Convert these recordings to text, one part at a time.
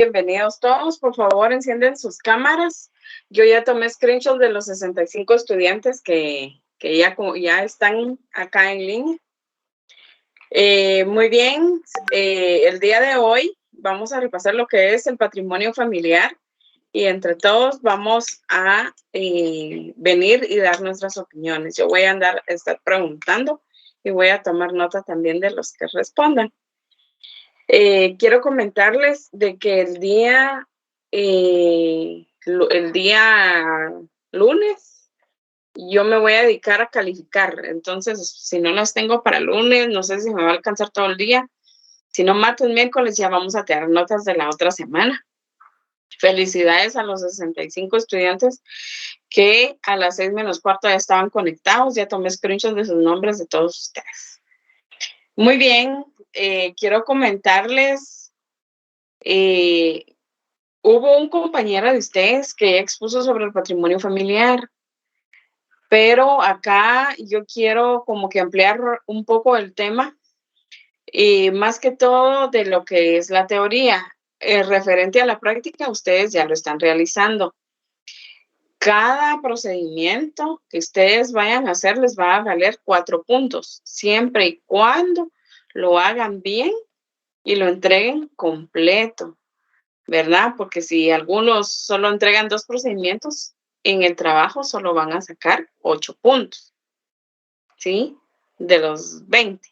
Bienvenidos todos, por favor encienden sus cámaras. Yo ya tomé screenshot de los 65 estudiantes que ya están acá en línea. Muy bien, el día de hoy vamos a repasar lo que es el patrimonio familiar y entre todos vamos a venir y dar nuestras opiniones. Yo voy a estar preguntando y voy a tomar nota también de los que respondan. Quiero comentarles de que el día lunes yo me voy a dedicar a calificar. Entonces, si no las tengo para el lunes, no sé si me va a alcanzar todo el día. Si no, martes, miércoles ya vamos a tener notas de la otra semana. Felicidades a los 65 estudiantes que a las 6:45 ya estaban conectados. Ya tomé screenshots de sus nombres de todos ustedes. Muy bien, quiero comentarles, hubo un compañero de ustedes que expuso sobre el patrimonio familiar, pero acá yo quiero como que ampliar un poco el tema, más que todo de lo que es la teoría. Referente a la práctica, ustedes ya lo están realizando. Cada procedimiento que ustedes vayan a hacer les va a valer 4 puntos, siempre y cuando lo hagan bien y lo entreguen completo, ¿verdad? Porque si algunos solo entregan 2 procedimientos, en el trabajo solo van a sacar 8 puntos, ¿sí? De los 20.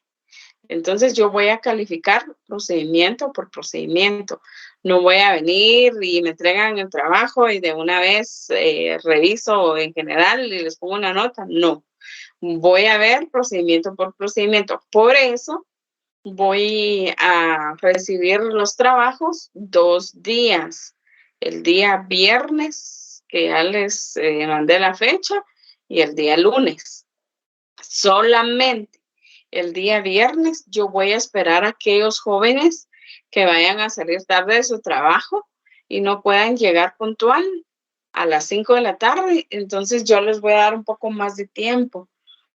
Entonces yo voy a calificar procedimiento por procedimiento. No voy a venir y me entregan el trabajo y de una vez reviso en general y les pongo una nota. No, voy a ver procedimiento por procedimiento. Por eso voy a recibir los trabajos 2 días. El día viernes, que ya les mandé la fecha, y el día lunes. Solamente el día viernes yo voy a esperar a aquellos jóvenes que vayan a salir tarde de su trabajo y no puedan llegar puntual a las 5 de la tarde. Entonces yo les voy a dar un poco más de tiempo,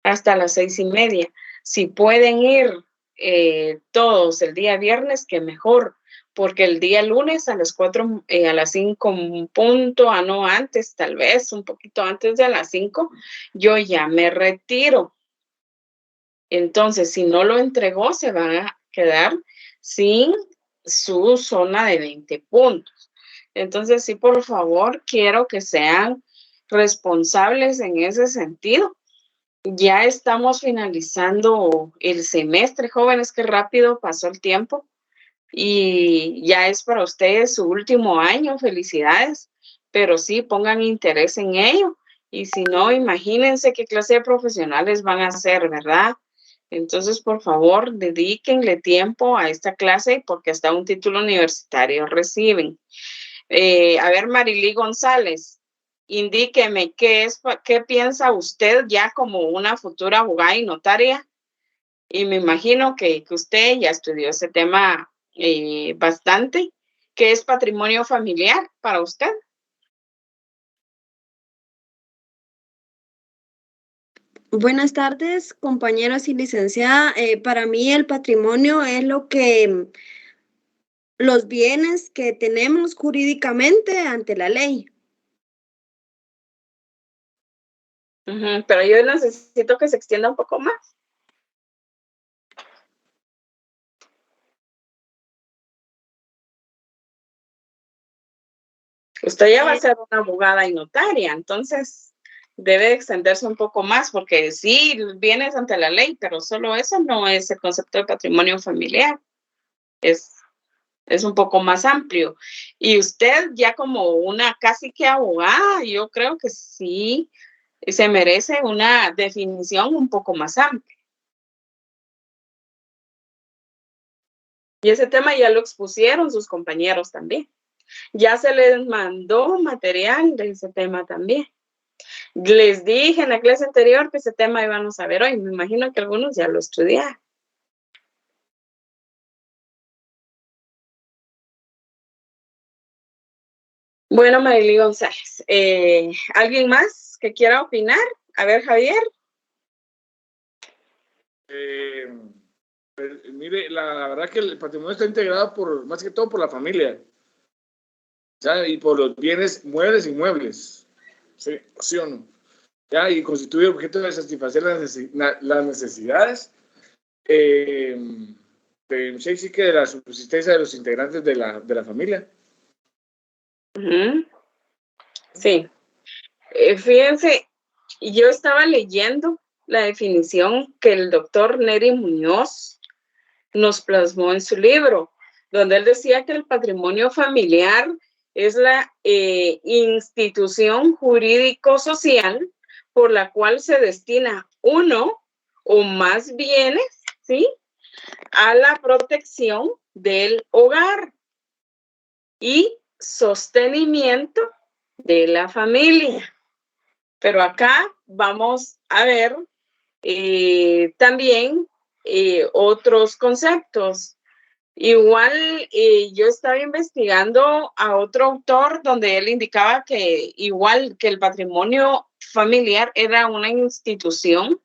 hasta las 6:30. Si pueden ir todos el día viernes, que mejor, porque el día lunes a las 4, a las 5 punto, no antes, tal vez un poquito antes de las 5, yo ya me retiro. Entonces, si no lo entregó, se van a quedar sin su zona de 20 puntos. Entonces, sí, por favor, quiero que sean responsables en ese sentido. Ya estamos finalizando el semestre, jóvenes, qué rápido pasó el tiempo y ya es para ustedes su último año, felicidades, pero sí pongan interés en ello y si no, imagínense qué clase de profesionales van a ser, ¿verdad? Entonces, por favor, dedíquenle tiempo a esta clase porque hasta un título universitario reciben. A ver, Marily González, indíqueme qué piensa usted ya como una futura abogada y notaria. Y me imagino que usted ya estudió ese tema bastante. ¿Qué es patrimonio familiar para usted? Buenas tardes, compañeros y licenciada. Para mí el patrimonio es los bienes que tenemos jurídicamente ante la ley. Pero yo necesito que se extienda un poco más. Usted ya va a ser una abogada y notaria, entonces debe extenderse un poco más, porque sí, vienes ante la ley, pero solo eso no es el concepto de patrimonio familiar. Es un poco más amplio. Y usted ya como una casi que abogada, yo creo que sí se merece una definición un poco más amplia. Y ese tema ya lo expusieron sus compañeros también. Ya se les mandó material de ese tema también. Les dije en la clase anterior que ese tema íbamos a ver hoy. Me imagino que algunos ya lo estudiaron. Bueno, Marily González, ¿alguien más que quiera opinar? A ver, Javier. Pues, mire, la verdad que el patrimonio está integrado más que todo por la familia. ¿ya? Y por los bienes muebles e inmuebles, ¿sí? ¿Sí o no? ¿Ya? Y constituye objeto de satisfacer las necesidades de la subsistencia de los integrantes de la familia. Sí. Fíjense, yo estaba leyendo la definición que el doctor Neri Muñoz nos plasmó en su libro, donde él decía que el patrimonio familiar es la institución jurídico-social por la cual se destina uno o más bienes, ¿sí?, a la protección del hogar y sostenimiento de la familia. Pero acá vamos a ver también otros conceptos. Igual yo estaba investigando a otro autor donde él indicaba que igual que el patrimonio familiar era una institución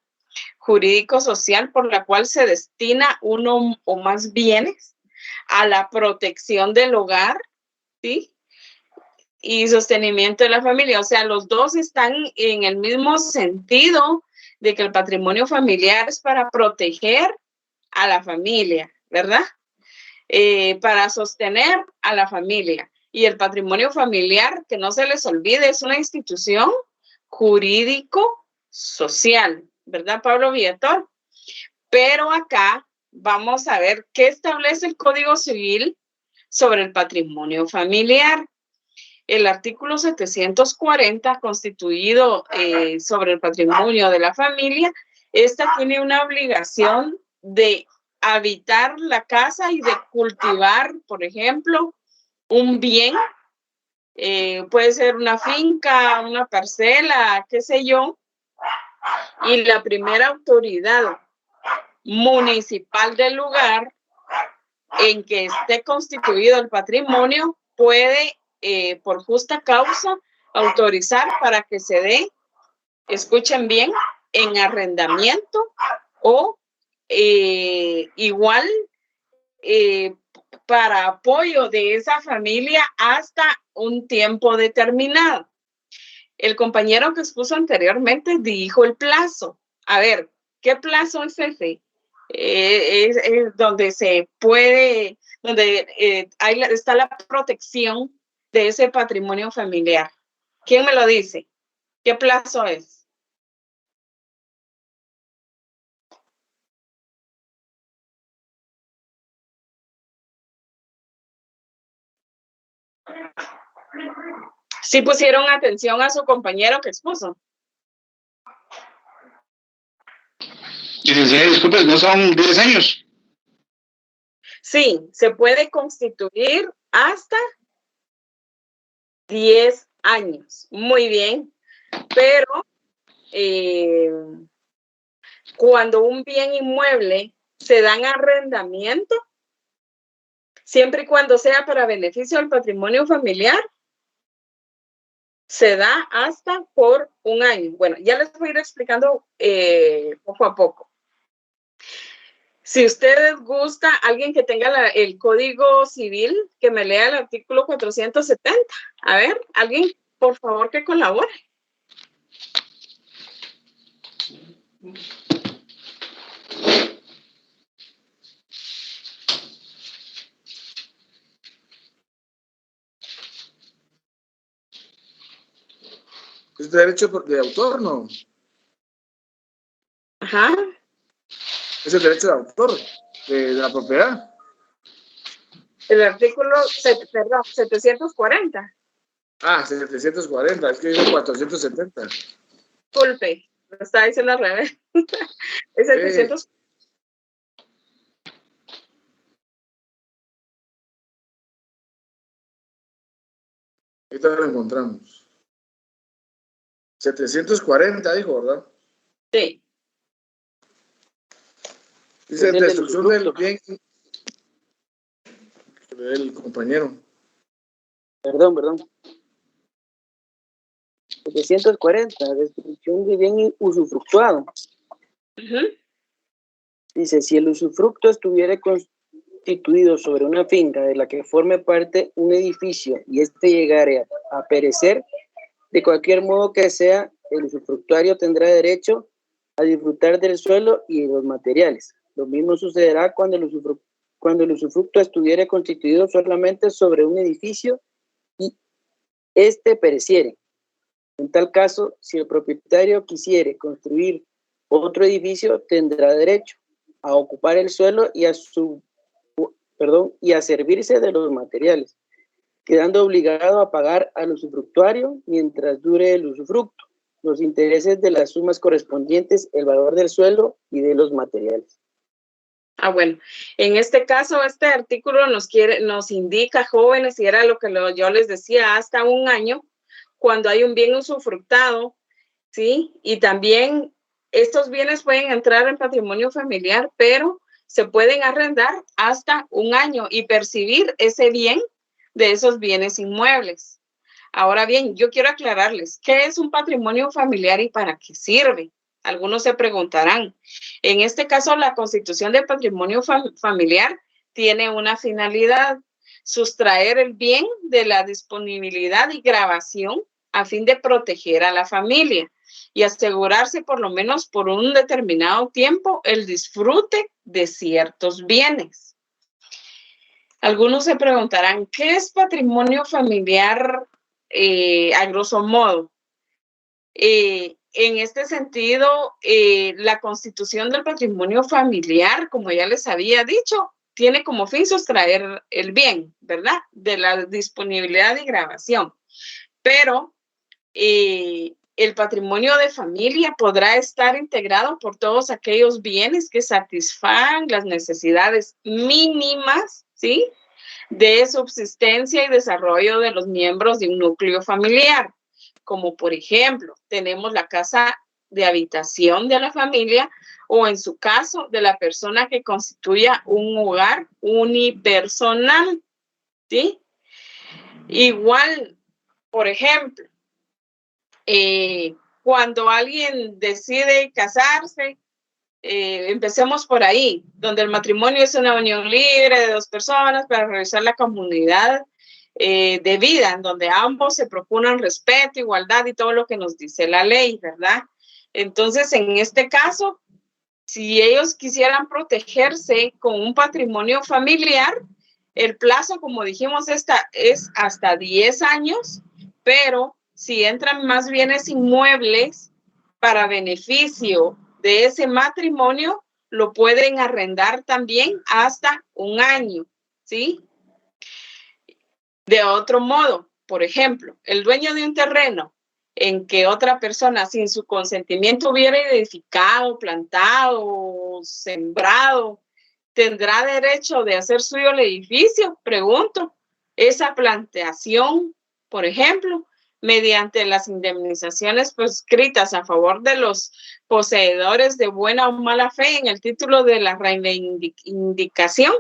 jurídico-social por la cual se destina uno o más bienes a la protección del hogar, ¿sí?, y sostenimiento de la familia. O sea, los dos están en el mismo sentido de que el patrimonio familiar es para proteger a la familia, ¿verdad? Para sostener a la familia. Y el patrimonio familiar, que no se les olvide, es una institución jurídico-social, ¿verdad, Pablo Villator? Pero acá vamos a ver qué establece el Código Civil sobre el patrimonio familiar. El artículo 740, constituido sobre el patrimonio de la familia, esta tiene una obligación de habitar la casa y de cultivar, por ejemplo, un bien, puede ser una finca, una parcela, qué sé yo, y la primera autoridad municipal del lugar en que esté constituido el patrimonio puede, por justa causa, autorizar para que se dé, escuchen bien, en arrendamiento o igual para apoyo de esa familia hasta un tiempo determinado. El compañero que expuso anteriormente dijo el plazo. A ver, ¿qué plazo es ese? Es donde se puede, donde está la protección de ese patrimonio familiar. ¿Quién me lo dice? ¿Qué plazo es? ¿Sí pusieron atención a su compañero que expuso? Licenciada, disculpe, ¿no son 10 años? Sí, se puede constituir hasta 10 años. Muy bien. Pero cuando un bien inmueble se da en arrendamiento, siempre y cuando sea para beneficio del patrimonio familiar, se da hasta por un año. Bueno, ya les voy a ir explicando poco a poco. Si ustedes gusta, alguien que tenga el Código Civil, que me lea el artículo 470. A ver, alguien, por favor, que colabore. Es derecho de autor, ¿no? Ajá. Es el derecho de autor de la propiedad. El artículo, perdón, 740. Ah, 740, es que dice 470. Disculpe, lo estaba diciendo al revés. Es 700. Ahorita lo encontramos. 740, dijo, ¿verdad? Sí. Dice destrucción del bien del compañero. Perdón. 740, destrucción de bien usufructuado. Uh-huh. Dice, si el usufructo estuviera constituido sobre una finca de la que forme parte un edificio y este llegare a perecer, de cualquier modo que sea, el usufructuario tendrá derecho a disfrutar del suelo y de los materiales. Lo mismo sucederá cuando el usufructo estuviere constituido solamente sobre un edificio y este pereciere. En tal caso, si el propietario quisiere construir otro edificio, tendrá derecho a ocupar el suelo y a servirse de los materiales, quedando obligado a pagar al usufructuario mientras dure el usufructo, los intereses de las sumas correspondientes, el valor del suelo y de los materiales. Bueno, en este caso, este artículo nos indica, jóvenes, y era lo que yo les decía, hasta un año, cuando hay un bien usufructado, ¿sí? Y también estos bienes pueden entrar en patrimonio familiar, pero se pueden arrendar hasta un año y percibir ese bien de esos bienes inmuebles. Ahora bien, yo quiero aclararles, ¿qué es un patrimonio familiar y para qué sirve? Algunos se preguntarán. En este caso, la constitución del patrimonio familiar tiene una finalidad: sustraer el bien de la disponibilidad y grabación a fin de proteger a la familia y asegurarse por lo menos por un determinado tiempo el disfrute de ciertos bienes. Algunos se preguntarán, ¿qué es patrimonio familiar a grosso modo? En este sentido, la constitución del patrimonio familiar, como ya les había dicho, tiene como fin sustraer el bien, ¿verdad? De la disponibilidad y grabación. Pero el patrimonio de familia podrá estar integrado por todos aquellos bienes que satisfagan las necesidades mínimas, ¿sí?, de subsistencia y desarrollo de los miembros de un núcleo familiar, como por ejemplo, tenemos la casa de habitación de la familia o en su caso de la persona que constituya un hogar unipersonal, ¿sí? Igual, por ejemplo, cuando alguien decide casarse, empecemos por ahí, donde el matrimonio es una unión libre de dos personas para realizar la comunidad de vida, en donde ambos se procuran respeto, igualdad y todo lo que nos dice la ley, ¿verdad? Entonces, en este caso, si ellos quisieran protegerse con un patrimonio familiar, el plazo, como dijimos, es hasta 10 años, pero si entran más bienes inmuebles para beneficio de ese matrimonio, lo pueden arrendar también hasta un año, ¿sí? De otro modo, por ejemplo, el dueño de un terreno en que otra persona sin su consentimiento hubiera edificado, plantado, sembrado, ¿tendrá derecho de hacer suyo el edificio? Pregunto. Esa plantación, por ejemplo, mediante las indemnizaciones prescritas a favor de los poseedores de buena o mala fe en el título de la reivindicación.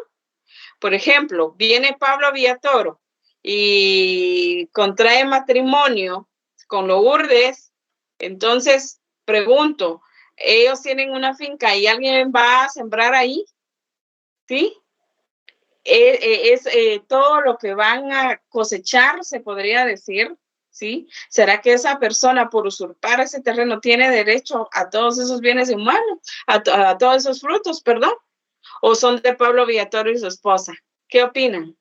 Por ejemplo, viene Pablo Villatoro y contrae matrimonio con Lourdes. Entonces, pregunto, ellos tienen una finca y alguien va a sembrar ahí, ¿sí? Todo lo que van a cosechar, se podría decir, ¿sí? ¿Será que esa persona, por usurpar ese terreno, tiene derecho a todos esos bienes humanos, a todos esos frutos, perdón? ¿O son de Pablo Villatoro y su esposa? ¿Qué opinan?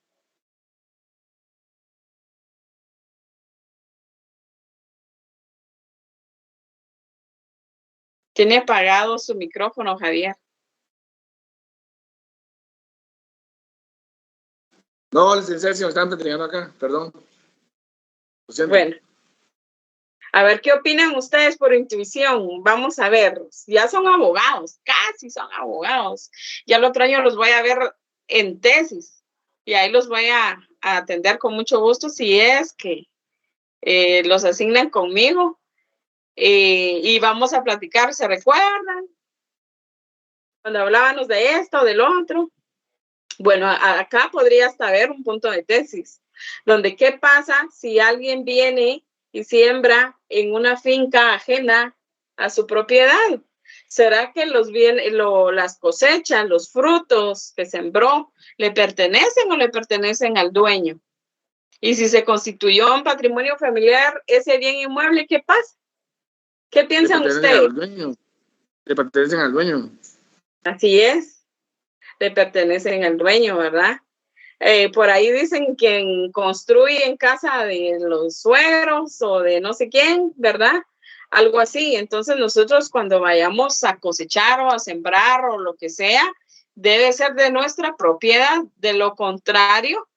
Tiene apagado su micrófono, Javier. No, licenciada, si me están entregando acá, perdón. Bueno, a ver qué opinan ustedes por intuición. Vamos a ver, ya son abogados, casi son abogados. Ya el otro año los voy a ver en tesis y ahí los voy a atender con mucho gusto si es que los asignan conmigo. Y vamos a platicar, ¿se recuerdan? Cuando hablábamos de esto, del otro. Bueno, acá podría hasta haber un punto de tesis, donde qué pasa si alguien viene y siembra en una finca ajena a su propiedad. ¿Será que los bienes, las cosechas, los frutos que sembró, le pertenecen o le pertenecen al dueño? Y si se constituyó un patrimonio familiar, ese bien inmueble, ¿qué pasa? ¿Qué piensan ustedes? Le pertenecen al dueño. Así es, le pertenecen al dueño, ¿verdad? Por ahí dicen que construye en casa de los suegros o de no sé quién, ¿verdad? Algo así. Entonces nosotros cuando vayamos a cosechar o a sembrar o lo que sea, debe ser de nuestra propiedad. De lo contrario,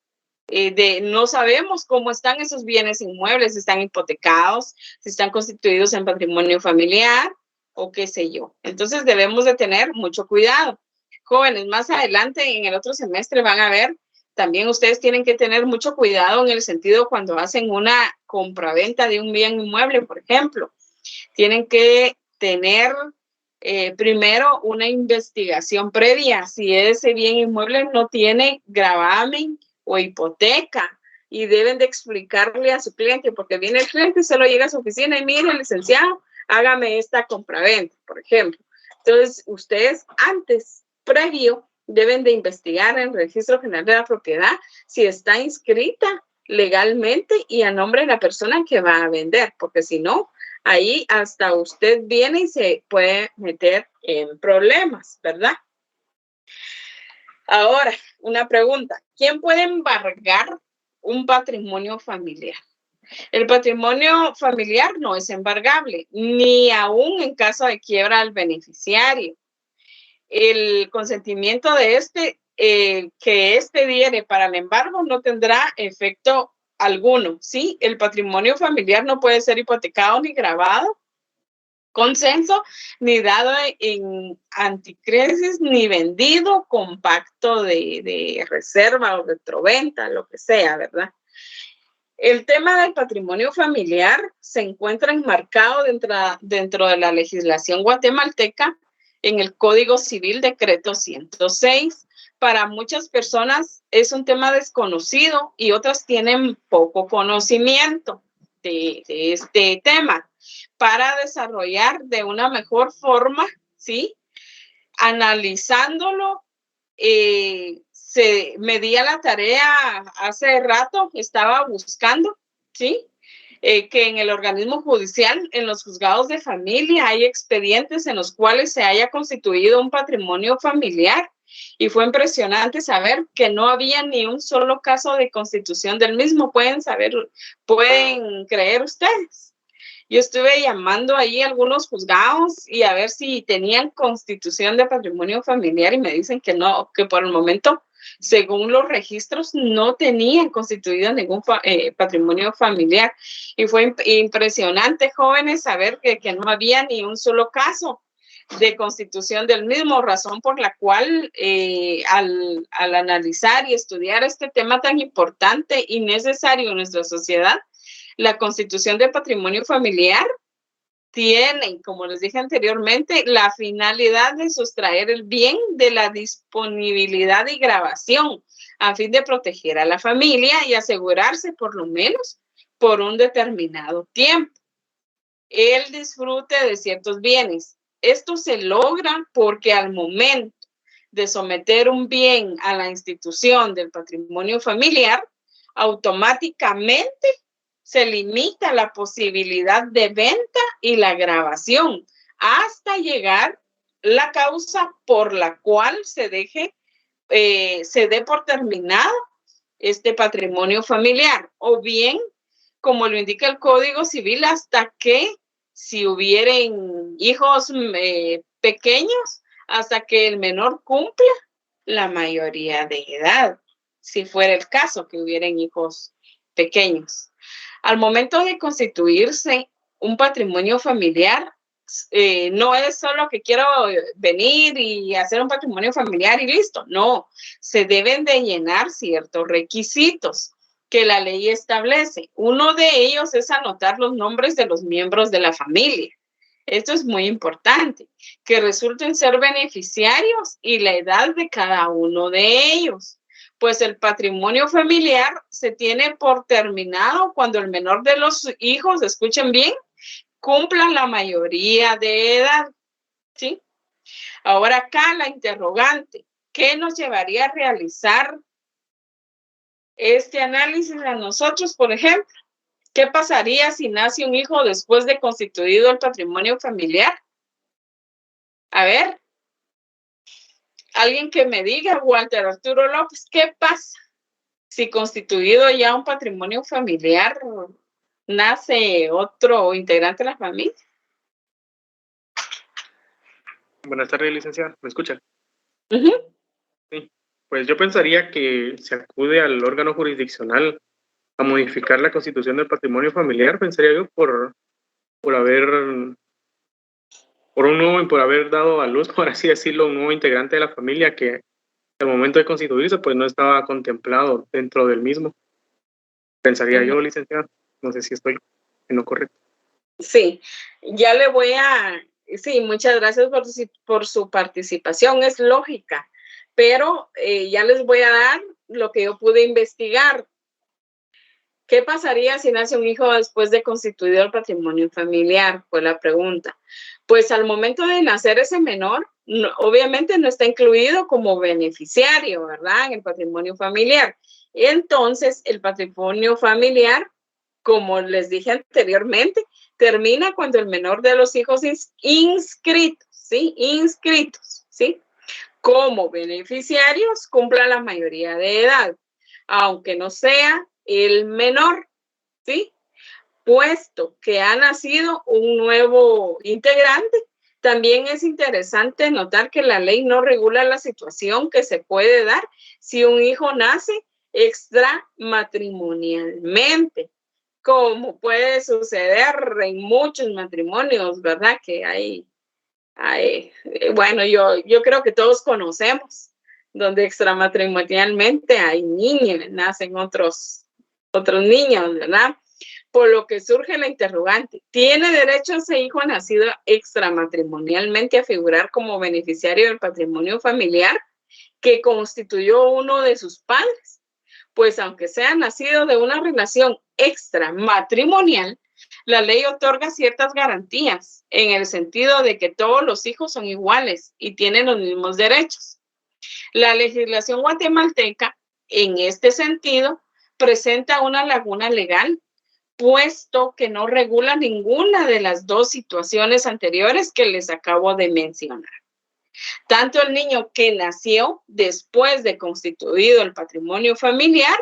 no sabemos cómo están esos bienes inmuebles, si están hipotecados, si están constituidos en patrimonio familiar o qué sé yo. Entonces debemos de tener mucho cuidado. Jóvenes, más adelante en el otro semestre van a ver, también ustedes tienen que tener mucho cuidado en el sentido cuando hacen una compraventa de un bien inmueble, por ejemplo. Tienen que tener primero una investigación previa si ese bien inmueble no tiene gravamen o hipoteca, y deben de explicarle a su cliente, porque viene el cliente y solo llega a su oficina y mire, licenciado, hágame esta compraventa, por ejemplo. Entonces, ustedes antes, previo, deben de investigar en el Registro General de la Propiedad si está inscrita legalmente y a nombre de la persona que va a vender, porque si no, ahí hasta usted viene y se puede meter en problemas, ¿verdad? Ahora, una pregunta. ¿Quién puede embargar un patrimonio familiar? El patrimonio familiar no es embargable, ni aún en caso de quiebra al beneficiario. El consentimiento de que éste diere para el embargo no tendrá efecto alguno, ¿sí? El patrimonio familiar no puede ser hipotecado ni gravado con censo, ni dado en anticresis, ni vendido con pacto de reserva o retroventa, lo que sea, ¿verdad? El tema del patrimonio familiar se encuentra enmarcado dentro de la legislación guatemalteca en el Código Civil, Decreto 106. Para muchas personas es un tema desconocido y otras tienen poco conocimiento de este tema. Para desarrollar de una mejor forma, ¿sí? Analizándolo, me di a la tarea hace rato, estaba buscando, ¿sí? Que en el organismo judicial, en los juzgados de familia, hay expedientes en los cuales se haya constituido un patrimonio familiar. Y fue impresionante saber que no había ni un solo caso de constitución del mismo. Pueden creer ustedes. Yo estuve llamando ahí a algunos juzgados y a ver si tenían constitución de patrimonio familiar y me dicen que no, que por el momento, según los registros, no tenían constituido ningún patrimonio familiar. Y fue impresionante, jóvenes, saber que no había ni un solo caso de constitución del mismo, razón por la cual al analizar y estudiar este tema tan importante y necesario en nuestra sociedad, la constitución de patrimonio familiar tiene, como les dije anteriormente, la finalidad de sustraer el bien de la disponibilidad y grabación a fin de proteger a la familia y asegurarse por lo menos por un determinado tiempo el disfrute de ciertos bienes. Esto se logra porque al momento de someter un bien a la institución del patrimonio familiar, automáticamente se limita la posibilidad de venta y la grabación hasta llegar la causa por la cual se dé por terminado este patrimonio familiar, o bien, como lo indica el Código Civil, hasta que si hubieren hijos pequeños, hasta que el menor cumpla la mayoría de edad, si fuera el caso que hubieran hijos pequeños. Al momento de constituirse un patrimonio familiar, no es solo que quiero venir y hacer un patrimonio familiar y listo. No, se deben de llenar ciertos requisitos que la ley establece. Uno de ellos es anotar los nombres de los miembros de la familia. Esto es muy importante, que resulten ser beneficiarios y la edad de cada uno de ellos. Pues el patrimonio familiar se tiene por terminado cuando el menor de los hijos, escuchen bien, cumpla la mayoría de edad, ¿sí? Ahora acá la interrogante, ¿qué nos llevaría a realizar este análisis a nosotros, por ejemplo? ¿Qué pasaría si nace un hijo después de constituido el patrimonio familiar? A ver, alguien que me diga, Walter Arturo López, ¿qué pasa si constituido ya un patrimonio familiar nace otro integrante de la familia? Buenas tardes, licenciada. ¿Me escucha? Uh-huh. Sí. Pues yo pensaría que se acude al órgano jurisdiccional a modificar la constitución del patrimonio familiar, pensaría yo, por haber dado a luz, por así decirlo, un nuevo integrante de la familia que al momento de constituirse, pues no estaba contemplado dentro del mismo. Pensaría yo, licenciada. No sé si estoy en lo correcto. Sí, ya le voy a... Sí, muchas gracias por su participación, es lógica, pero ya les voy a dar lo que yo pude investigar. ¿Qué pasaría si nace un hijo después de constituido el patrimonio familiar? Fue la pregunta. Pues al momento de nacer ese menor, no, obviamente no está incluido como beneficiario, ¿verdad? En el patrimonio familiar. Entonces, el patrimonio familiar, como les dije anteriormente, termina cuando el menor de los hijos inscritos, ¿sí? Inscritos, ¿sí? Como beneficiarios cumpla la mayoría de edad, aunque no sea el menor, ¿sí? Puesto que ha nacido un nuevo integrante, también es interesante notar que la ley no regula la situación que se puede dar si un hijo nace extramatrimonialmente, como puede suceder en muchos matrimonios, ¿verdad? Que hay bueno, yo creo que todos conocemos donde extramatrimonialmente hay niños, nacen otros niños, ¿verdad? Por lo que surge la interrogante, ¿tiene derecho ese hijo nacido extramatrimonialmente a figurar como beneficiario del patrimonio familiar que constituyó uno de sus padres? Pues aunque sea nacido de una relación extramatrimonial, la ley otorga ciertas garantías en el sentido de que todos los hijos son iguales y tienen los mismos derechos. La legislación guatemalteca, en este sentido, presenta una laguna legal, puesto que no regula ninguna de las dos situaciones anteriores que les acabo de mencionar. Tanto el niño que nació después de constituido el patrimonio familiar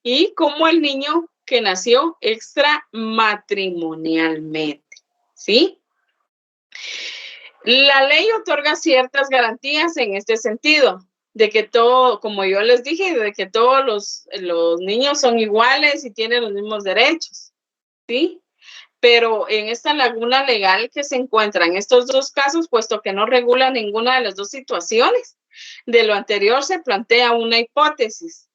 y como el niño que nació extramatrimonialmente, ¿sí? La ley otorga ciertas garantías en este sentido, de que todo, como yo les dije, de que todos los niños son iguales y tienen los mismos derechos, ¿sí? Pero en esta laguna legal que se encuentra en estos dos casos, puesto que no regula ninguna de las dos situaciones, de lo anterior se plantea una hipótesis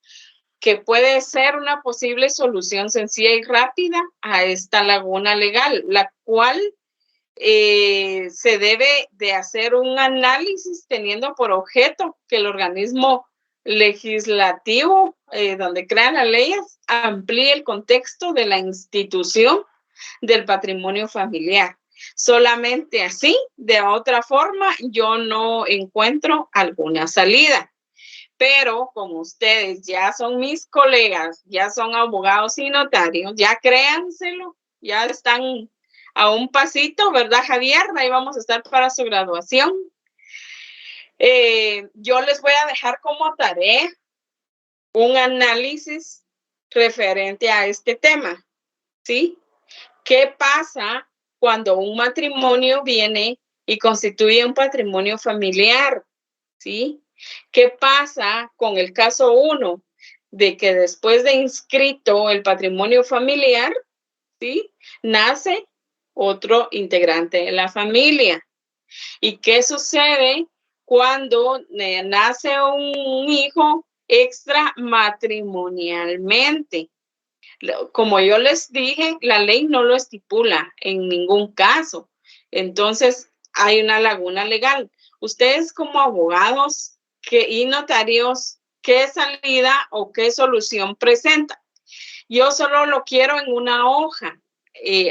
que puede ser una posible solución sencilla y rápida a esta laguna legal, la cual se debe de hacer un análisis teniendo por objeto que el organismo legislativo donde crean las leyes amplíe el contexto de la institución del patrimonio familiar. Solamente así, de otra forma, yo no encuentro alguna salida. Pero como ustedes ya son mis colegas, ya son abogados y notarios, ya créanselo, ya están a un pasito, ¿verdad, Javier? Ahí vamos a estar para su graduación. Yo les voy a dejar como tarea un análisis referente a este tema, ¿sí? ¿Qué pasa cuando un matrimonio viene y constituye un patrimonio familiar? ¿Sí? ¿Qué pasa con el caso 1 de que después de inscrito el patrimonio familiar, ¿sí? Nace otro integrante de la familia? ¿Y qué sucede cuando nace un hijo extramatrimonialmente? Como yo les dije, la ley no lo estipula en ningún caso. Entonces, hay una laguna legal. Ustedes como abogados y notarios, ¿qué salida o qué solución presentan? Yo solo lo quiero en una hoja.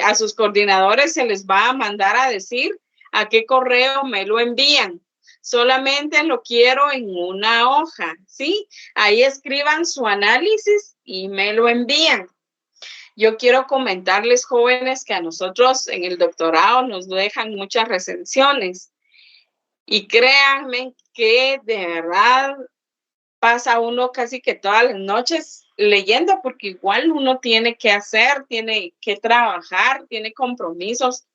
A sus coordinadores se les va a mandar a decir a qué correo me lo envían. solamente lo quiero en una hoja, ¿sí? Ahí escriban su análisis y me lo envían. Yo quiero comentarles, jóvenes, que a nosotros en el doctorado nos dejan muchas recensiones. Y créanme que de verdad pasa uno casi que todas las noches leyendo, porque igual uno tiene que hacer, tiene que trabajar, tiene compromisos.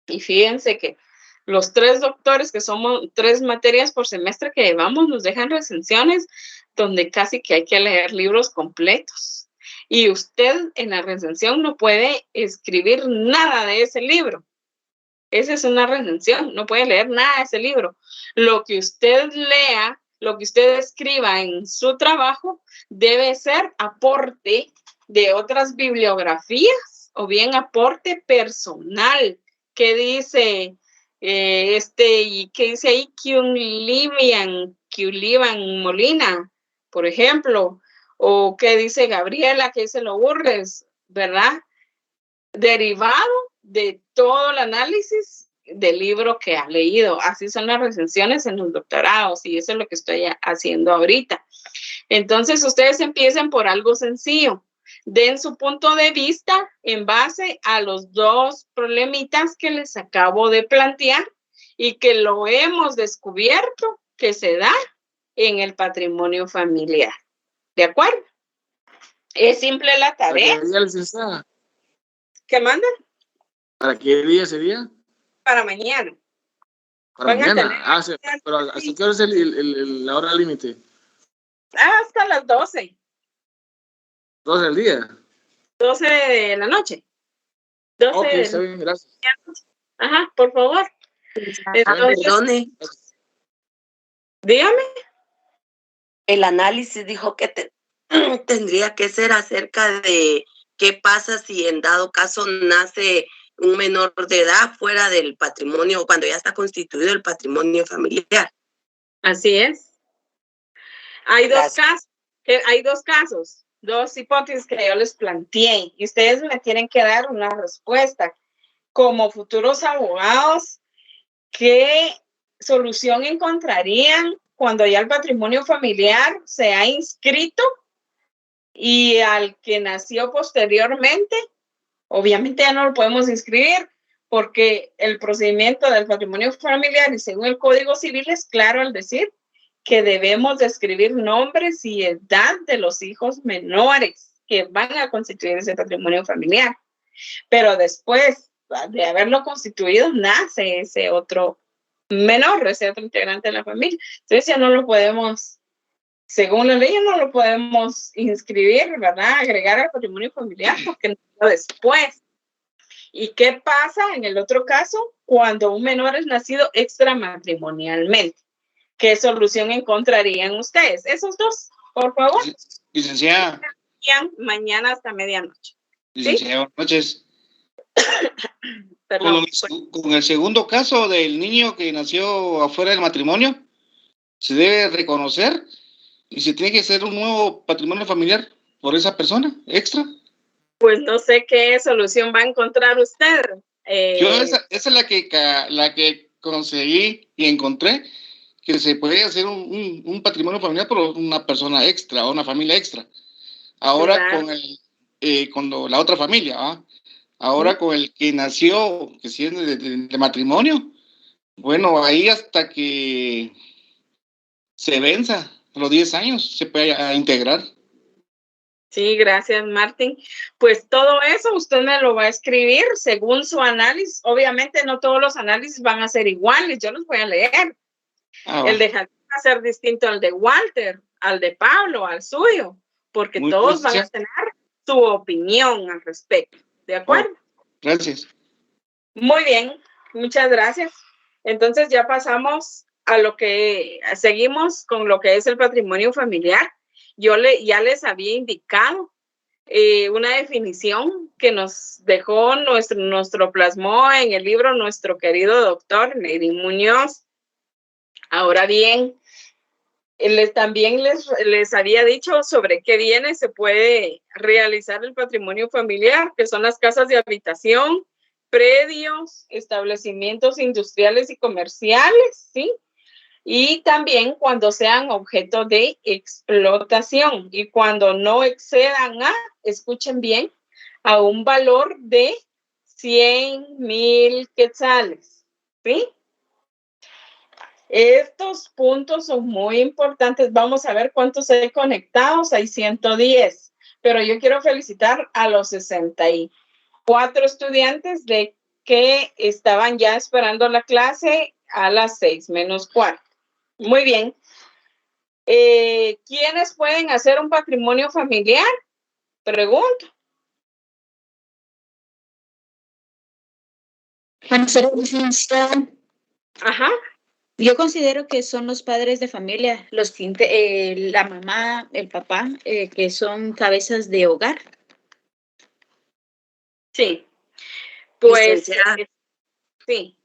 Y fíjense que los 3 doctores, que somos 3 materias por semestre que llevamos, nos dejan recensiones donde casi que hay que leer libros completos. Y usted en la recensión no puede escribir nada de ese libro. Esa es una recensión, no puede leer nada de ese libro. Lo que usted lea, lo que usted escriba en su trabajo, debe ser aporte de otras bibliografías o bien aporte personal. ¿Qué dice y qué dice ahí Culivan Molina, por ejemplo? O qué dice Gabriela, qué dice Lourdes, ¿verdad? Derivado de todo el análisis del libro que ha leído. Así son las recensiones en los doctorados y eso es lo que estoy haciendo ahorita. Entonces, ustedes empiecen por algo sencillo. Den su punto de vista en base a los 2 problemitas que les acabo de plantear y que lo hemos descubierto que se da en el patrimonio familiar. ¿De acuerdo? Es simple la tarea. ¿Para qué día, licenciada? ¿Qué mandan? ¿Para qué día sería? Para mañana. Para Van a mañana. tener- Pero ¿hasta qué hora es la hora límite? Hasta las 12. 12 del día. 12 de la noche. 12 Ok, de está bien, gracias. Ajá, por favor. Entonces, Perdone, dígame. el análisis dijo que tendría que ser acerca de qué pasa si en dado caso nace un menor de edad fuera del patrimonio, cuando ya está constituido el patrimonio familiar. Así es. Hay Gracias. hay 2 casos, 2 hipótesis que yo les planteé y ustedes me tienen que dar una respuesta. Como futuros abogados, ¿qué solución encontrarían cuando ya el patrimonio familiar se ha inscrito y al que nació posteriormente, obviamente ya no lo podemos inscribir porque el procedimiento del patrimonio familiar y según el Código Civil es claro al decir que debemos de escribir nombres y edad de los hijos menores que van a constituir ese patrimonio familiar. Pero después de haberlo constituido, nace ese otro menor, ese otro integrante de la familia. Entonces ya no lo podemos, según la ley, no lo podemos inscribir, ¿verdad? Agregar al patrimonio familiar porque no después. ¿Y qué pasa en el otro caso cuando un menor es nacido extramatrimonialmente? ¿Qué solución encontrarían ustedes? Esos 2, por favor. Licenciada. Mañana hasta medianoche. Licenciada, buenas noches. Perdón. Con el segundo caso del niño que nació afuera del matrimonio, se debe reconocer y se tiene que hacer un nuevo patrimonio familiar por esa persona extra. Pues no sé qué solución va a encontrar usted. Yo esa es la que conseguí y encontré, que se puede hacer un patrimonio familiar por una persona extra o una familia extra. Ahora claro. con la otra familia, ¿ah? Ahora con el que nació, que si es de matrimonio, bueno, ahí hasta que se venza los 10 años se puede integrar. Sí, gracias, Martín. Pues todo eso usted me lo va a escribir según su análisis. Obviamente no todos los análisis van a ser iguales, yo los voy a leer. El de Javier va a ser distinto al de Walter, al de Pablo, al suyo, porque Muy todos bien, van a tener su opinión al respecto. ¿De acuerdo? Gracias. Muy bien, muchas gracias. Entonces ya pasamos a lo que seguimos con lo que es el patrimonio familiar. Ya les había indicado una definición que nos dejó nuestro plasmó en el libro nuestro querido doctor Neidín Muñoz. Ahora bien, también les había dicho sobre qué bienes se puede realizar el patrimonio familiar, que son las casas de habitación, predios, establecimientos industriales y comerciales, ¿sí? y también cuando sean objeto de explotación y cuando no excedan escuchen bien, a un valor de 100,000 quetzales, ¿sí? Estos puntos son muy importantes. Vamos a ver cuántos hay conectados. Hay 110, pero yo quiero felicitar a los 64 estudiantes de que estaban ya esperando la clase a las 6:45. Muy bien. ¿Quiénes pueden hacer un patrimonio familiar? Pregunto. Ajá. Yo considero que son los padres de familia, la mamá, el papá, que son cabezas de hogar. Sí. Pues, Licenciada, sí.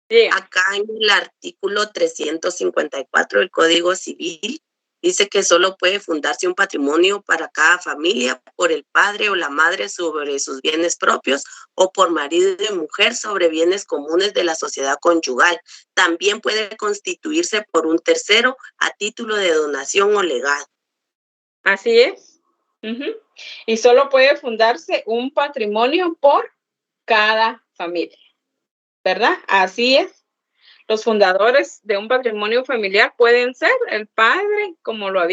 Yeah. acá en el artículo 354 del Código Civil dice que solo puede fundarse un patrimonio para cada familia por el padre o la madre sobre sus bienes propios o por marido y mujer sobre bienes comunes de la sociedad conyugal. También puede constituirse por un tercero a título de donación o legado. Así es. Y solo puede fundarse un patrimonio por cada familia, ¿verdad? Así es. Los fundadores de un patrimonio familiar pueden ser el padre, como lo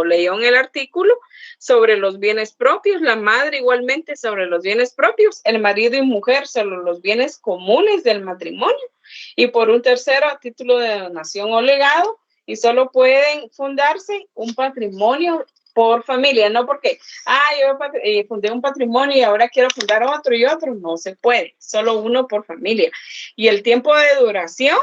leyó en el artículo, sobre los bienes propios, la madre igualmente sobre los bienes propios, el marido y mujer sobre los bienes comunes del matrimonio, y por un tercero a título de donación o legado, y solo pueden fundarse un patrimonio por familia, no porque, yo fundé un patrimonio y ahora quiero fundar otro y otro, no se puede, solo uno por familia. Y el tiempo de duración,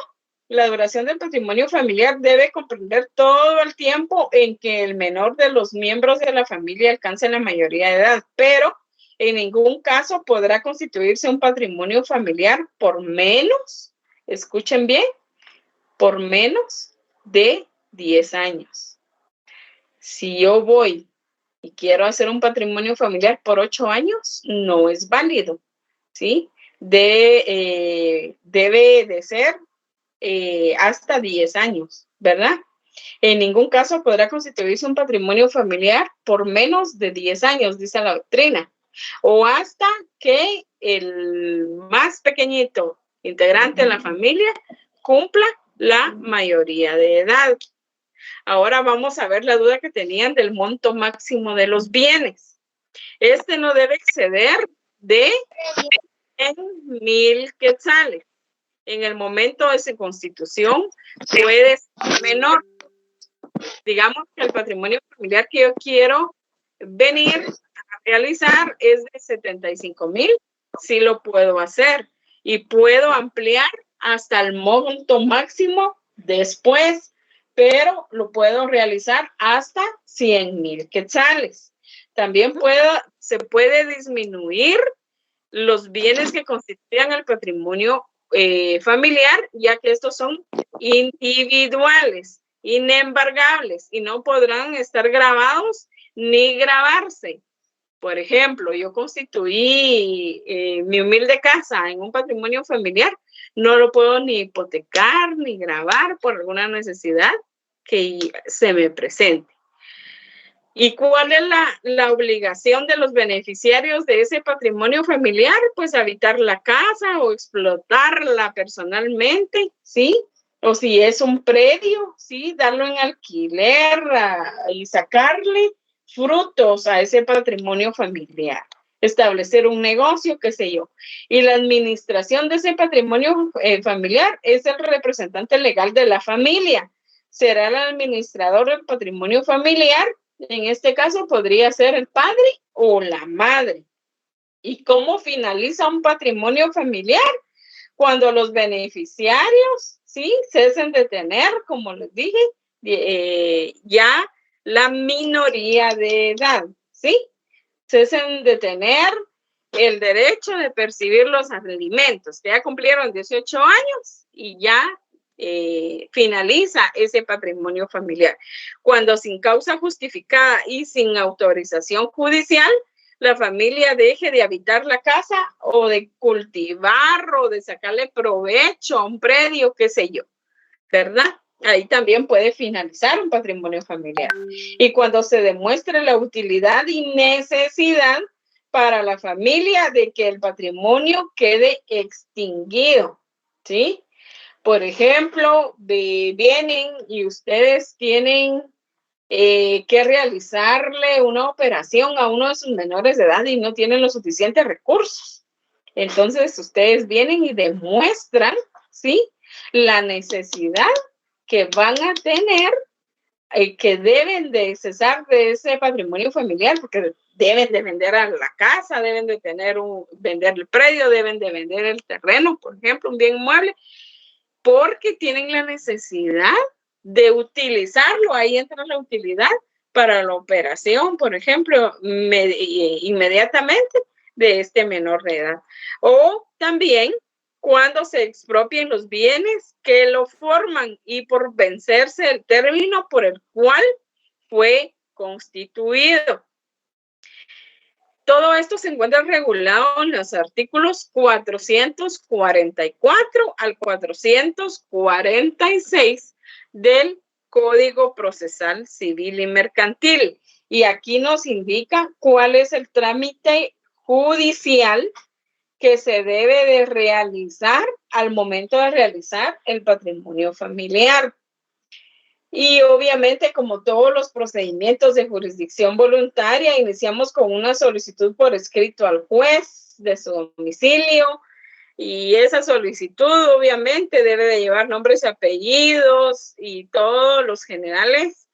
la duración del patrimonio familiar debe comprender todo el tiempo en que el menor de los miembros de la familia alcance la mayoría de edad, pero en ningún caso podrá constituirse un patrimonio familiar por menos, escuchen bien, por menos de 10 años. Si yo voy y quiero hacer un patrimonio familiar por 8 años, no es válido, ¿sí? Debe de ser hasta 10 años, ¿verdad? En ningún caso podrá constituirse un patrimonio familiar por menos de 10 años, dice la doctrina, o hasta que el más pequeñito integrante de la familia cumpla la mayoría de edad. Ahora vamos a ver la duda que tenían del monto máximo de los bienes. Este no debe exceder de 100,000 quetzales. En el momento de su constitución puede ser menor. Digamos que el patrimonio familiar que yo quiero venir a realizar es de 75,000. Sí lo puedo hacer y puedo ampliar hasta el monto máximo después, pero lo puedo realizar hasta 100,000 quetzales. También se puede disminuir los bienes que constituyan el patrimonio familiar, ya que estos son individuales, inembargables y no podrán estar grabados ni grabarse. Por ejemplo, yo constituí mi humilde casa en un patrimonio familiar, no lo puedo ni hipotecar ni grabar por alguna necesidad que se me presente. ¿Y cuál es la obligación de los beneficiarios de ese patrimonio familiar? Pues habitar la casa o explotarla personalmente, ¿sí? O si es un predio, ¿sí? Darlo en alquiler y sacarle frutos a ese patrimonio familiar. Establecer un negocio, qué sé yo. Y la administración de ese patrimonio familiar es el representante legal de la familia. Será el administrador del patrimonio familiar. En este caso podría ser el padre o la madre. ¿Y cómo finaliza un patrimonio familiar? Cuando los beneficiarios, ¿sí? Cesen de tener, como les dije, ya la minoría de edad, ¿sí? Cesen de tener el derecho de percibir los alimentos, que ya cumplieron 18 años y ya finaliza ese patrimonio familiar. Cuando sin causa justificada y sin autorización judicial, la familia deje de habitar la casa o de cultivar o de sacarle provecho a un predio, qué sé yo. ¿verdad? Ahí también puede finalizar un patrimonio familiar. Y cuando se demuestre la utilidad y necesidad para la familia de que el patrimonio quede extinguido, ¿sí? Por ejemplo, vienen y ustedes tienen que realizarle una operación a uno de sus menores de edad y no tienen los suficientes recursos. Entonces, ustedes vienen y demuestran, ¿sí?, la necesidad que van a tener, que deben de cesar de ese patrimonio familiar, porque deben de vender a la casa, deben de vender el predio, deben de vender el terreno, por ejemplo, un bien inmueble, porque tienen la necesidad de utilizarlo. Ahí entra la utilidad para la operación, por ejemplo, inmediatamente de este menor de edad. O también cuando se expropien los bienes que lo forman y por vencerse el término por el cual fue constituido. Todo esto se encuentra regulado en los artículos 444 al 446 del Código Procesal Civil y Mercantil. Y aquí nos indica cuál es el trámite judicial que se debe de realizar al momento de realizar el patrimonio familiar. Y obviamente, como todos los procedimientos de jurisdicción voluntaria, iniciamos con una solicitud por escrito al juez de su domicilio, y esa solicitud obviamente debe de llevar nombres y apellidos y todos los generales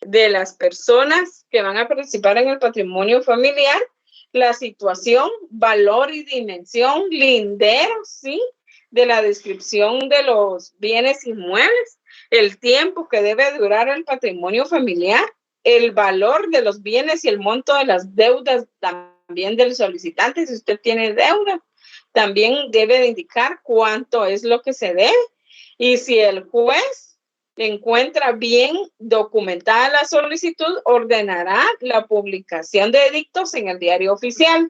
de las personas que van a participar en el patrimonio familiar, la situación, valor y dimensión, linderos, ¿sí?, de la descripción de los bienes inmuebles, el tiempo que debe durar el patrimonio familiar, el valor de los bienes y el monto de las deudas también del solicitante. Si usted tiene deuda, también debe de indicar cuánto es lo que se debe. Y si el juez encuentra bien documentada la solicitud, ordenará la publicación de edictos en el diario oficial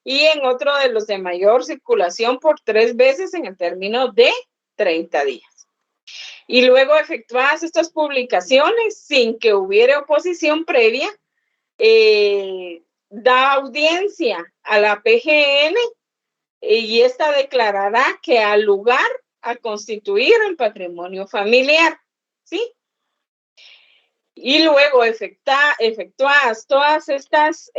y en otro de los de mayor circulación por 3 veces en el término de 30 días. Y luego efectuadas estas publicaciones sin que hubiera oposición previa, da audiencia a la PGN y esta declarará que al lugar a constituir el patrimonio familiar, ¿sí? Y luego efectuadas todas estas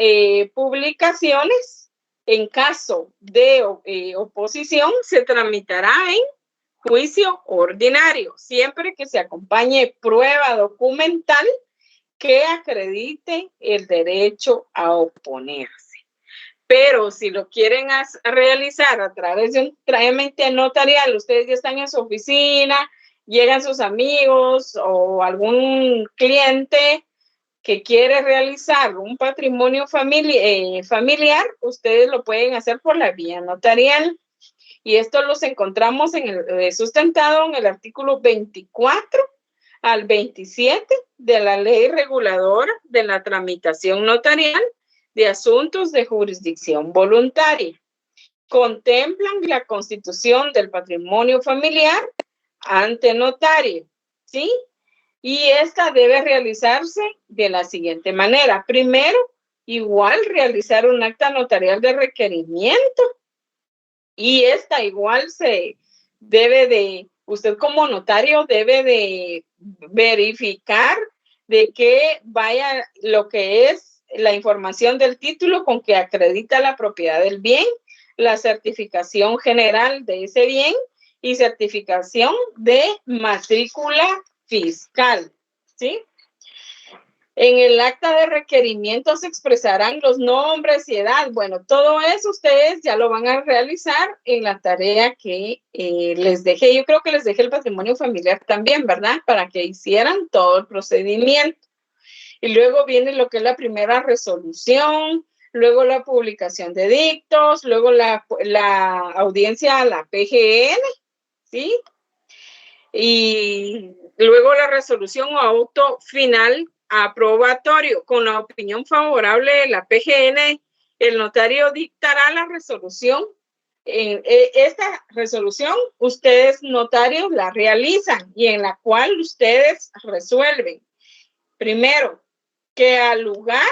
publicaciones, en caso de oposición, se tramitará en juicio ordinario, siempre que se acompañe prueba documental que acredite el derecho a oponerse. Pero si lo quieren realizar a través de un trámite notarial, ustedes ya están en su oficina, llegan sus amigos o algún cliente que quiere realizar un patrimonio familiar, ustedes lo pueden hacer por la vía notarial. Y esto los encontramos sustentado en el artículo 24 al 27 de la Ley Reguladora de la Tramitación Notarial de Asuntos de Jurisdicción Voluntaria. Contemplan la constitución del patrimonio familiar ante notario, ¿sí? Y esta debe realizarse de la siguiente manera. Primero, igual realizar un acta notarial de requerimiento. Y esta igual se debe de, usted como notario debe de verificar de que vaya lo que es la información del título con que acredita la propiedad del bien, la certificación general de ese bien y certificación de matrícula fiscal, ¿sí? En el acta de requerimiento se expresarán los nombres y edad. Bueno, todo eso ustedes ya lo van a realizar en la tarea que les dejé. Yo creo que les dejé el patrimonio familiar también, ¿verdad? Para que hicieran todo el procedimiento. Y luego viene lo que es la primera resolución, luego la publicación de edictos, luego la audiencia a la PGN, ¿sí? Y luego la resolución o auto final aprobatorio. Con la opinión favorable de la PGN, el notario dictará la resolución esta resolución, ustedes notarios la realizan y en la cual ustedes resuelven. Primero, que al lugar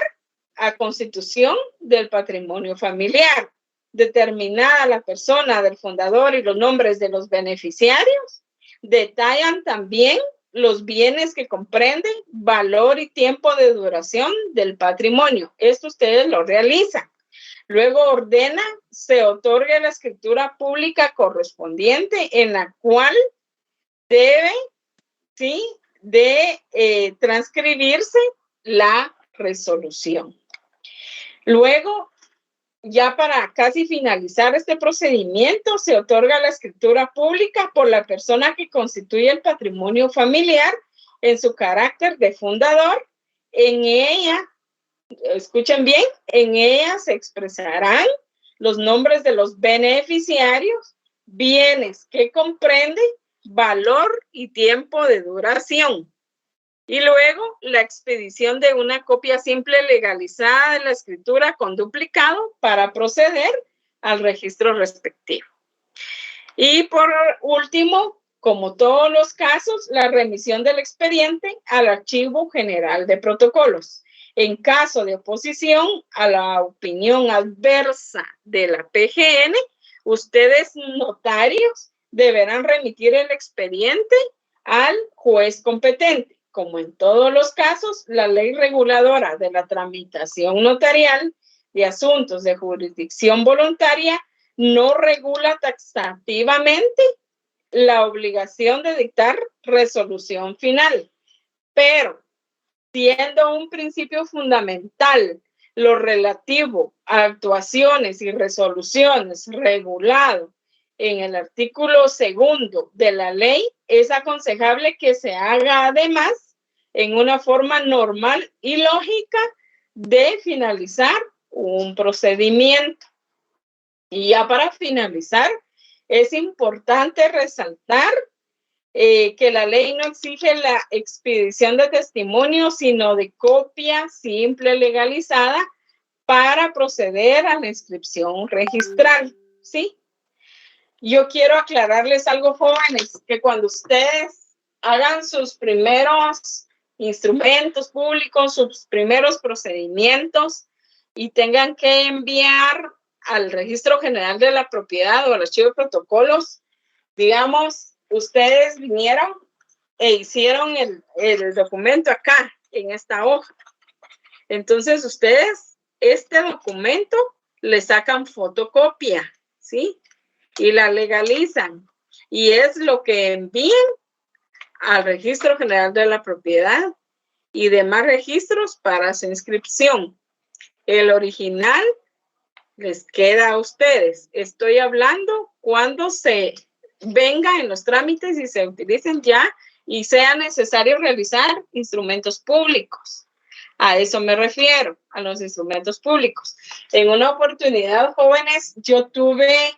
a constitución del patrimonio familiar, determinada la persona del fundador y los nombres de los beneficiarios, detallan también los bienes que comprenden, valor y tiempo de duración del patrimonio. Esto ustedes lo realizan. Luego ordena, se otorgue la escritura pública correspondiente en la cual debe, ¿sí?, de transcribirse la resolución. Luego, ya para casi finalizar este procedimiento, se otorga la escritura pública por la persona que constituye el patrimonio familiar en su carácter de fundador. En ella, escuchen bien, en ella se expresarán los nombres de los beneficiarios, bienes que comprenden, valor y tiempo de duración. Y luego la expedición de una copia simple legalizada de la escritura con duplicado para proceder al registro respectivo. Y por último, como todos los casos, la remisión del expediente al Archivo General de Protocolos. En caso de oposición a la opinión adversa de la PGN, ustedes notarios deberán remitir el expediente al juez competente. Como en todos los casos, la ley reguladora de la tramitación notarial de asuntos de jurisdicción voluntaria no regula taxativamente la obligación de dictar resolución final, pero siendo un principio fundamental lo relativo a actuaciones y resoluciones regulado en el artículo 2 de la ley, es aconsejable que se haga además en una forma normal y lógica de finalizar un procedimiento. Y ya para finalizar, es importante resaltar que la ley no exige la expedición de testimonio, sino de copia simple legalizada para proceder a la inscripción registral, ¿sí? Yo quiero aclararles algo, jóvenes, que cuando ustedes hagan sus primeros instrumentos públicos, sus primeros procedimientos y tengan que enviar al Registro General de la Propiedad o al Archivo de Protocolos, digamos, ustedes vinieron e hicieron el documento acá, en esta hoja. Entonces, ustedes, este documento, le sacan fotocopia, ¿sí? Y la legalizan. Y es lo que envían al Registro General de la Propiedad y demás registros para su inscripción. El original les queda a ustedes. Estoy hablando cuando se venga en los trámites y se utilicen ya y sea necesario realizar instrumentos públicos. A eso me refiero, a los instrumentos públicos. En una oportunidad, jóvenes, yo tuve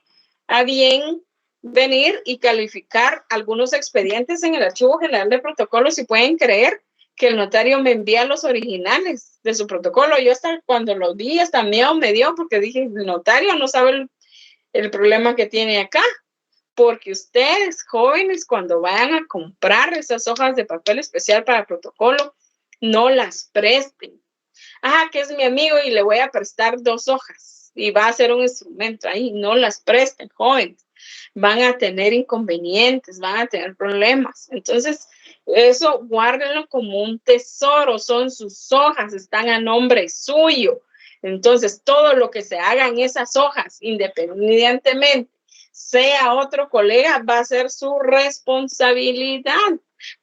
a bien venir y calificar algunos expedientes en el Archivo General de Protocolos y pueden creer que el notario me envía los originales de su protocolo. Yo hasta cuando los vi, hasta miedo me dio porque dije, el notario no sabe el problema que tiene acá. Porque ustedes, jóvenes, cuando vayan a comprar esas hojas de papel especial para protocolo, no las presten. Que es mi amigo y le voy a prestar 2 hojas y va a hacer un instrumento ahí. No las presten, jóvenes. Van a tener inconvenientes, van a tener problemas. Entonces, eso guárdenlo como un tesoro. Son sus hojas, están a nombre suyo. Entonces, todo lo que se haga en esas hojas, independientemente sea otro colega, va a ser su responsabilidad,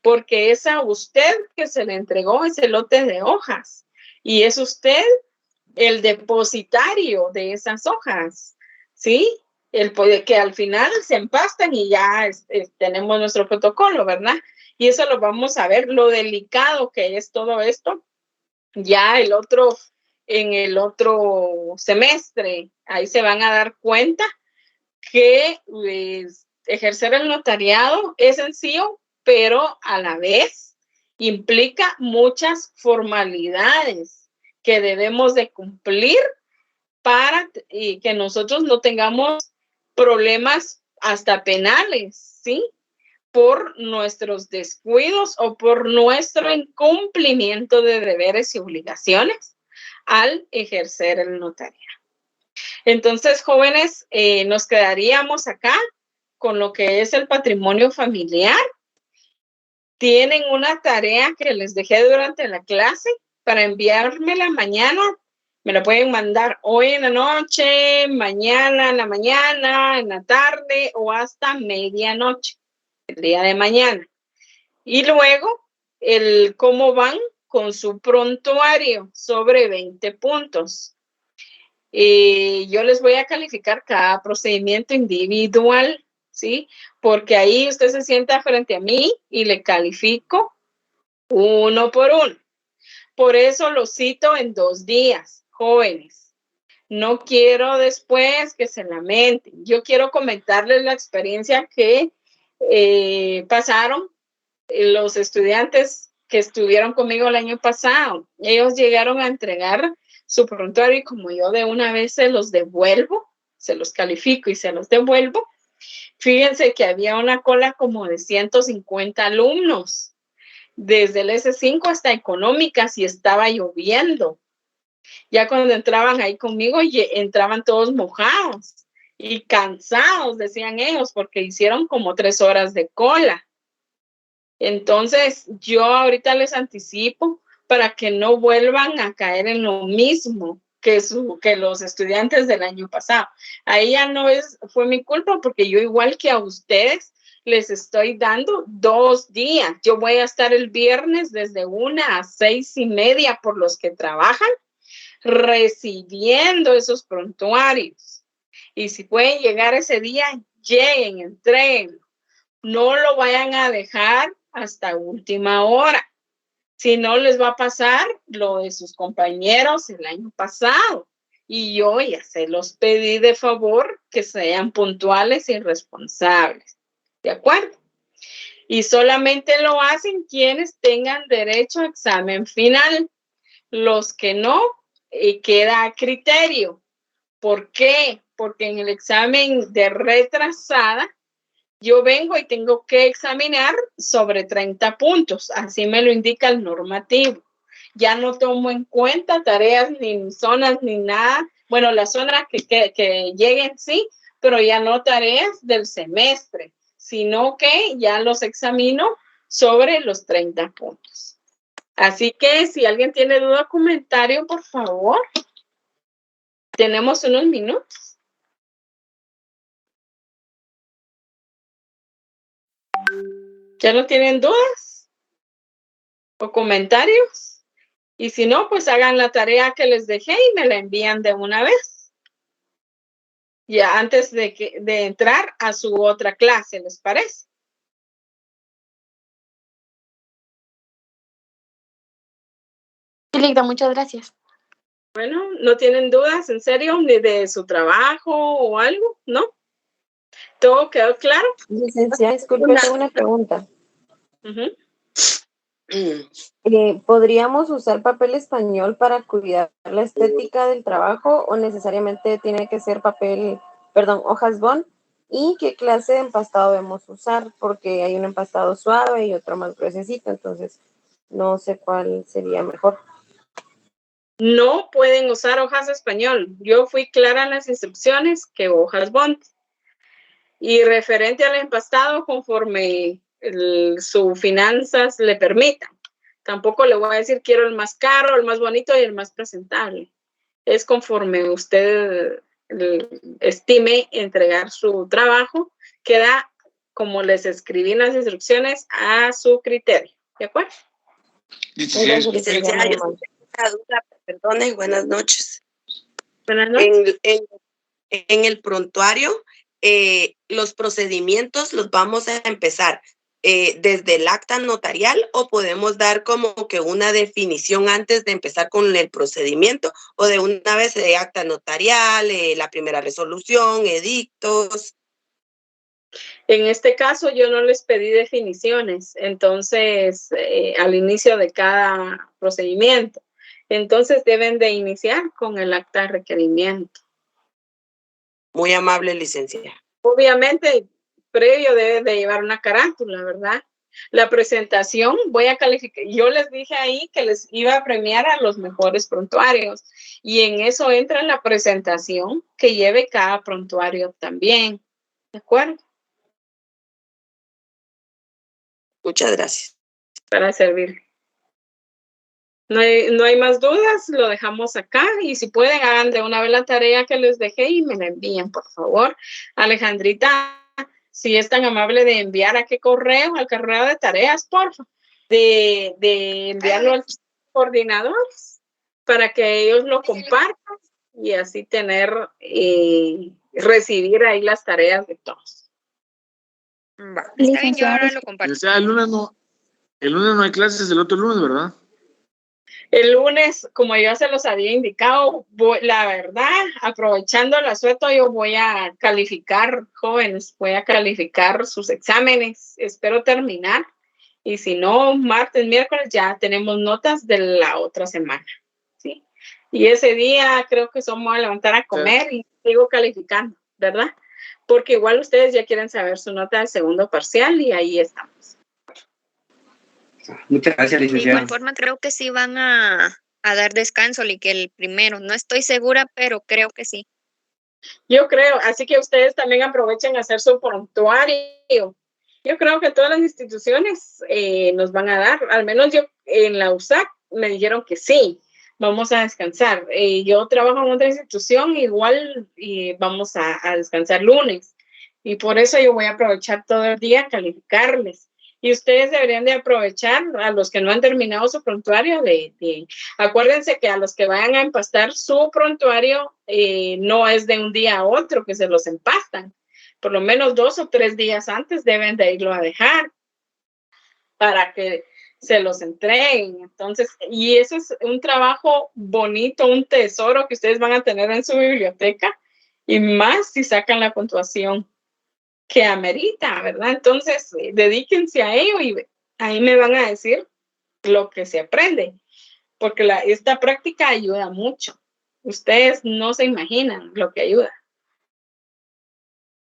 porque es a usted que se le entregó ese lote de hojas y es usted el depositario de esas hojas, ¿sí? Que al final se empastan y ya tenemos nuestro protocolo, ¿verdad? Y eso lo vamos a ver, lo delicado que es todo esto, ya en el otro semestre, ahí se van a dar cuenta que ejercer el notariado es sencillo, pero a la vez implica muchas formalidades que debemos de cumplir para que nosotros no tengamos problemas hasta penales, ¿sí? Por nuestros descuidos o por nuestro incumplimiento de deberes y obligaciones al ejercer el notariado. Entonces, jóvenes, nos quedaríamos acá con lo que es el patrimonio familiar. Tienen una tarea que les dejé durante la clase para enviármela mañana. Me la pueden mandar hoy en la noche, mañana en la mañana, en la tarde o hasta medianoche, el día de mañana. Y luego, el cómo van con su prontuario sobre 20 puntos. Yo les voy a calificar cada procedimiento individual, ¿sí? Porque ahí usted se sienta frente a mí y le califico uno por uno. Por eso lo cito en 2 días, jóvenes. No quiero después que se lamenten. Yo quiero comentarles la experiencia que pasaron los estudiantes que estuvieron conmigo el año pasado. Ellos llegaron a entregar su prontuario y como yo de una vez se los devuelvo, se los califico y se los devuelvo, fíjense que había una cola como de 150 alumnos, desde el S5 hasta económicas y estaba lloviendo. Ya cuando entraban ahí conmigo, entraban todos mojados y cansados, decían ellos, porque hicieron como 3 horas de cola. Entonces, yo ahorita les anticipo para que no vuelvan a caer en lo mismo que los estudiantes del año pasado. Ahí ya no fue mi culpa porque yo igual que a ustedes les estoy dando 2 días. Yo voy a estar el viernes desde 1 a 6:30 por los que trabajan recibiendo esos prontuarios. Y si pueden llegar ese día, lleguen, entreguen. No lo vayan a dejar hasta última hora. Si no, les va a pasar lo de sus compañeros el año pasado. Y yo ya se los pedí de favor que sean puntuales y responsables. ¿De acuerdo? Y solamente lo hacen quienes tengan derecho a examen final. Los que no, queda a criterio. ¿Por qué? Porque en el examen de retrasada, yo vengo y tengo que examinar sobre 30 puntos, así me lo indica el normativo. Ya no tomo en cuenta tareas ni zonas ni nada. Bueno, las zonas que lleguen sí, pero ya no tareas del semestre, sino que ya los examino sobre los 30 puntos. Así que si alguien tiene duda o comentario, por favor, tenemos unos minutos. ¿Ya no tienen dudas o comentarios? Y si no, pues hagan la tarea que les dejé y me la envían de una vez. Ya antes de entrar a su otra clase, ¿les parece? Sí, Ligda, muchas gracias. Bueno, ¿no tienen dudas en serio ni de su trabajo o algo? ¿No? ¿Todo quedó claro? Licenciada, disculpe, tengo una pregunta. Uh-huh. ¿Podríamos usar papel español para cuidar la estética del trabajo o necesariamente tiene que ser hojas bond? ¿Y qué clase de empastado debemos usar? Porque hay un empastado suave y otro más gruesecito, entonces no sé cuál sería mejor. No pueden usar hojas español. Yo fui clara en las instrucciones que hojas bond. Y referente al empastado, conforme sus finanzas le permitan. Tampoco le voy a decir quiero el más caro, el más bonito y el más presentable. Es conforme usted estime entregar su trabajo, queda como les escribí en las instrucciones a su criterio. ¿De acuerdo? Licenciada, yo tengo una duda, perdone, buenas noches. Buenas noches. En el prontuario, los procedimientos los vamos a empezar desde el acta notarial o podemos dar como que una definición antes de empezar con el procedimiento o de una vez de acta notarial, la primera resolución, edictos. En este caso yo no les pedí definiciones, entonces al inicio de cada procedimiento. Entonces deben de iniciar con el acta de requerimiento. Muy amable, licenciada. obviamente, previo debe de llevar una carátula, ¿verdad? La presentación, voy a calificar. Yo les dije ahí que les iba a premiar a los mejores prontuarios. Y en eso entra la presentación que lleve cada prontuario también. ¿De acuerdo? Muchas gracias. Para servir. No hay más dudas, lo dejamos acá y si pueden hagan de una vez la tarea que les dejé y me la envíen, por favor. Alejandrita, si es tan amable de enviar a qué correo, al correo de tareas, por favor, de enviarlo a los coordinadores para que ellos lo compartan y así tener, recibir ahí las tareas de todos. Está bien, yo ahora lo O comparto. sea, el lunes no hay clases, el otro lunes, ¿verdad? El lunes, como yo se los había indicado, la verdad, aprovechando el asueto, yo voy a calificar, jóvenes, voy a calificar sus exámenes. Espero terminar. Y si no, martes, miércoles, ya tenemos notas de la otra semana. ¿Sí? Y ese día creo que somos a levantar a comer y sigo calificando, ¿verdad? Porque igual ustedes ya quieren saber su nota del segundo parcial y ahí estamos. Muchas gracias, De licenciada. igual forma, creo que sí van a dar descanso y que el primero. No estoy segura, pero creo que sí. Yo creo, así que ustedes también aprovechen a hacer su prontuario. Yo creo que todas las instituciones nos van a dar, al menos yo en la USAC me dijeron que sí, vamos a descansar. Yo trabajo en otra institución, igual vamos a descansar lunes. Y por eso yo voy a aprovechar todo el día a calificarles. Y ustedes deberían de aprovechar a los que no han terminado su prontuario. Acuérdense que a los que vayan a empastar su prontuario no es de un día a otro que se los empastan. Por lo menos 2 o 3 días antes deben de irlo a dejar para que se los entreguen. Entonces, y eso es un trabajo bonito, un tesoro que ustedes van a tener en su biblioteca y más si sacan la puntuación que amerita, ¿verdad? Entonces, dedíquense a ello y ahí me van a decir lo que se aprende, porque esta práctica ayuda mucho. Ustedes no se imaginan lo que ayuda.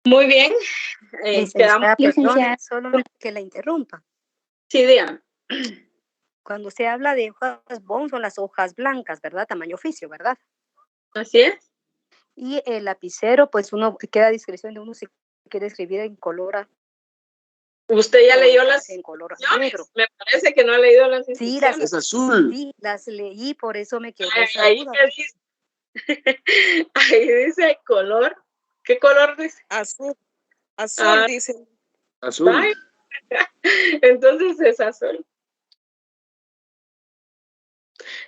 Muy bien. Licenciada, perdón, solo que la interrumpa. Sí, dígame. Cuando se habla de hojas bond son las hojas blancas, ¿verdad? Tamaño oficio, ¿verdad? Así es. Y el lapicero, pues uno queda a discreción de uno si quiere escribir en color. ¿Usted ya leyó las en color negro? Me parece que no ha leído las instrucciones. Sí, es azul. Sí, las leí, por eso me quedé ahí dice, ahí dice color. ¿Qué color dice? Azul. Azul dice. Azul. Bye. Entonces es azul.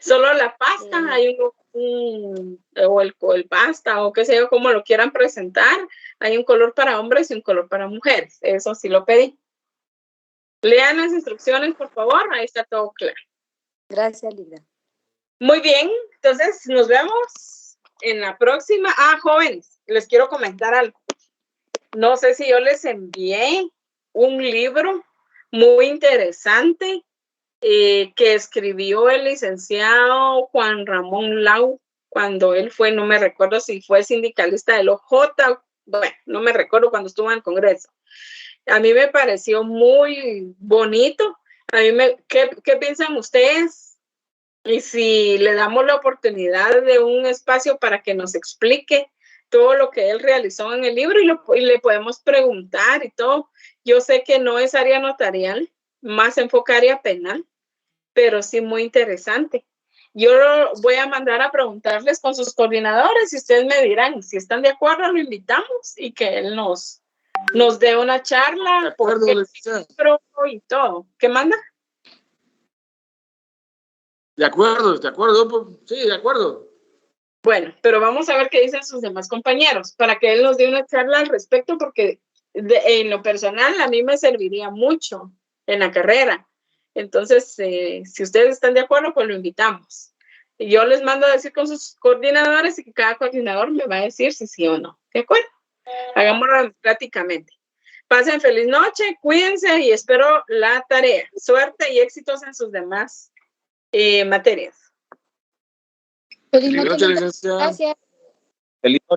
Solo la pasta, hay o el pasta, o qué sé yo, como lo quieran presentar. Hay un color para hombres y un color para mujeres. Eso sí lo pedí. Lean las instrucciones, por favor. Ahí está todo claro. Gracias, Lida. Muy bien. Entonces, nos vemos en la próxima. Jóvenes, les quiero comentar algo. No sé si yo les envié un libro muy interesante que escribió el licenciado Juan Ramón Lau cuando él fue, no me recuerdo si fue sindicalista del OJ, bueno, no me recuerdo cuando estuvo en el Congreso. A mí me pareció muy bonito. ¿Qué piensan ustedes? Y si le damos la oportunidad de un espacio para que nos explique todo lo que él realizó en el libro y le podemos preguntar y todo. Yo sé que no es área notarial, más enfoca área penal, pero sí muy interesante. Yo lo voy a mandar a preguntarles con sus coordinadores y ustedes me dirán si están de acuerdo, lo invitamos y que él nos dé una charla. De acuerdo, y todo. ¿Qué manda? De acuerdo, sí, de acuerdo. Bueno, pero vamos a ver qué dicen sus demás compañeros para que él nos dé una charla al respecto porque en lo personal a mí me serviría mucho en la carrera. Entonces, si ustedes están de acuerdo, pues lo invitamos. Y yo les mando a decir con sus coordinadores y que cada coordinador me va a decir si sí o no. ¿De acuerdo? Hagámoslo democráticamente. Pasen feliz noche, cuídense y espero la tarea. Suerte y éxitos en sus demás materias. Feliz noche, licenciada. Gracias. Feliz noche.